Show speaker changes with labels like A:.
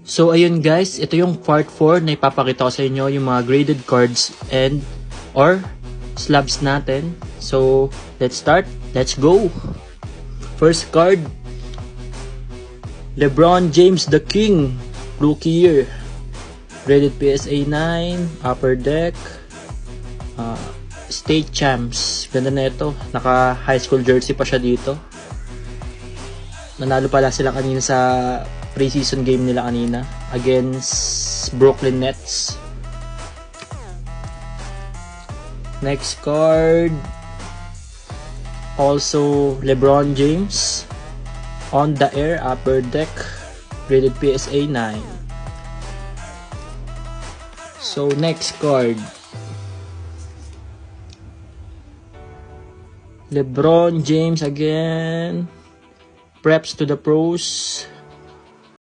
A: So ayun guys, ito yung part 4 na ipapakita ko sa inyo yung mga graded cards and or slabs natin. So let's start, let's go. First card, LeBron James the King, rookie year, graded PSA 9, upper deck, state champs. Ganda na ito, naka high school jersey pa siya dito. Nanalo pala sila kanina sa preseason game nila kanina against Brooklyn Nets. Next card, also LeBron James, on the air, upper deck, graded PSA 9. So next card, LeBron James again, preps to the pros,